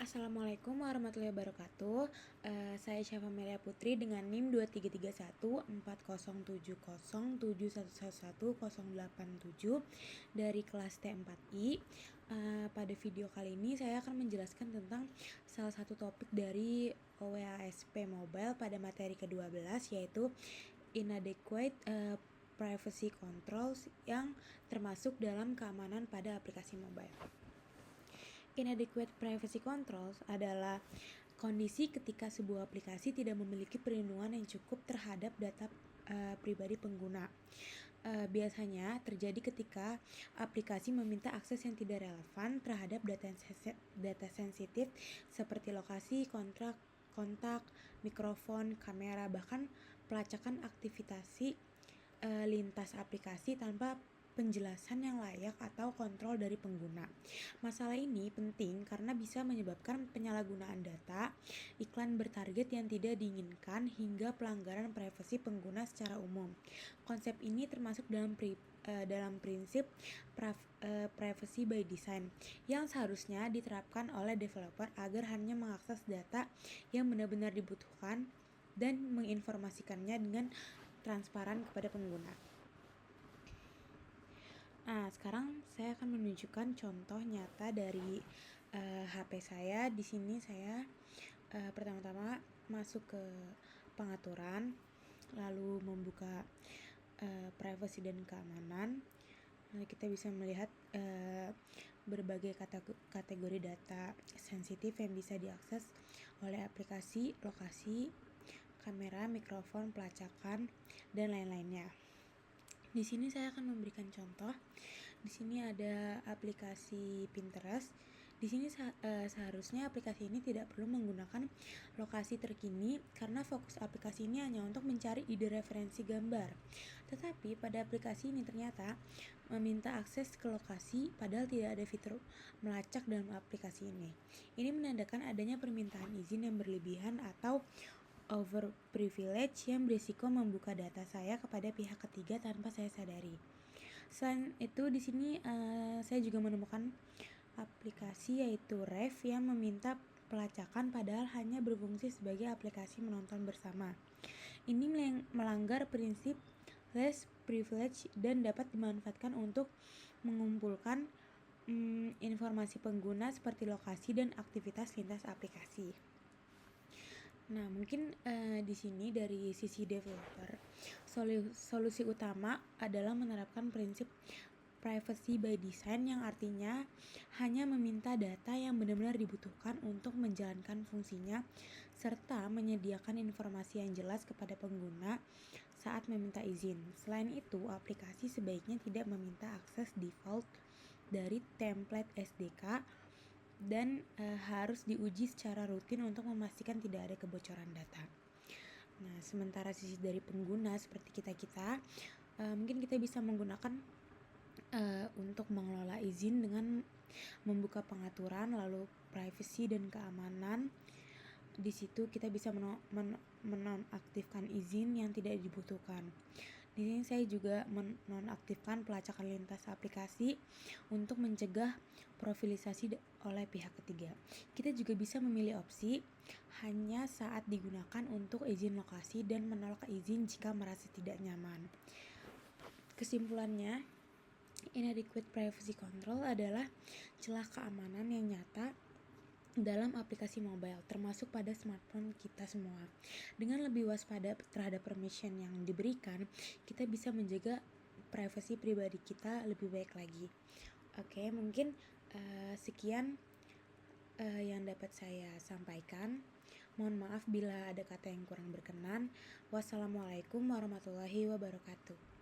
Assalamualaikum warahmatullahi wabarakatuh. Saya Syafa Melia Putri dengan NIM 2331407071111087 dari kelas T4I. Pada video kali ini saya akan menjelaskan tentang salah satu topik dari OWASP Mobile pada materi ke-12, yaitu inadequate privacy controls yang termasuk dalam keamanan pada aplikasi mobile. Inadequate privacy controls adalah kondisi ketika sebuah aplikasi tidak memiliki perlindungan yang cukup terhadap data pribadi pengguna. Biasanya terjadi ketika aplikasi meminta akses yang tidak relevan terhadap data sensitif seperti lokasi, kontak, mikrofon, kamera, bahkan pelacakan aktivitas lintas aplikasi tanpa penjelasan yang layak atau kontrol dari pengguna. Masalah ini penting karena bisa menyebabkan penyalahgunaan data, iklan bertarget yang tidak diinginkan, hingga pelanggaran privasi pengguna secara umum. Konsep ini termasuk dalam prinsip privacy by design yang seharusnya diterapkan oleh developer agar hanya mengakses data yang benar-benar dibutuhkan dan menginformasikannya dengan transparan kepada pengguna. Nah, sekarang saya akan menunjukkan contoh nyata dari HP saya. Di sini saya pertama-tama masuk ke pengaturan, lalu membuka privacy dan keamanan. Nah, kita bisa melihat berbagai kategori data sensitif yang bisa diakses oleh aplikasi, lokasi, kamera, mikrofon, pelacakan, dan lain-lainnya. Di sini saya akan memberikan contoh. Di sini ada aplikasi Pinterest. Di sini seharusnya aplikasi ini tidak perlu menggunakan lokasi terkini karena fokus aplikasi ini hanya untuk mencari ide referensi gambar. Tetapi pada aplikasi ini ternyata meminta akses ke lokasi padahal tidak ada fitur melacak dalam aplikasi ini. Ini menandakan adanya permintaan izin yang berlebihan atau over privilege yang berisiko membuka data saya kepada pihak ketiga tanpa saya sadari. Selain itu, di sini saya juga menemukan aplikasi yaitu Ref yang meminta pelacakan padahal hanya berfungsi sebagai aplikasi menonton bersama. Ini melanggar prinsip less privilege dan dapat dimanfaatkan untuk mengumpulkan informasi pengguna seperti lokasi dan aktivitas lintas aplikasi. Nah, mungkin di sini dari sisi developer, solusi utama adalah menerapkan prinsip privacy by design yang artinya hanya meminta data yang benar-benar dibutuhkan untuk menjalankan fungsinya serta menyediakan informasi yang jelas kepada pengguna saat meminta izin. Selain itu, aplikasi sebaiknya tidak meminta akses default dari template SDK dan harus diuji secara rutin untuk memastikan tidak ada kebocoran data. Nah, sementara sisi dari pengguna seperti kita mungkin kita bisa menggunakan untuk mengelola izin dengan membuka pengaturan, lalu privacy dan keamanan. Di situ kita bisa menonaktifkan izin yang tidak dibutuhkan. Di sini saya juga menonaktifkan pelacakan lintas aplikasi untuk mencegah profilisasi oleh pihak ketiga. Kita juga bisa memilih opsi hanya saat digunakan untuk izin lokasi dan menolak izin jika merasa tidak nyaman. Kesimpulannya, inadequate privacy control adalah celah keamanan yang nyata dalam aplikasi mobile, termasuk pada smartphone kita semua. Dengan lebih waspada terhadap permission yang diberikan, kita bisa menjaga privasi pribadi kita lebih baik lagi. Oke, mungkin sekian yang dapat saya sampaikan. Mohon maaf bila ada kata yang kurang berkenan. Wassalamualaikum warahmatullahi wabarakatuh.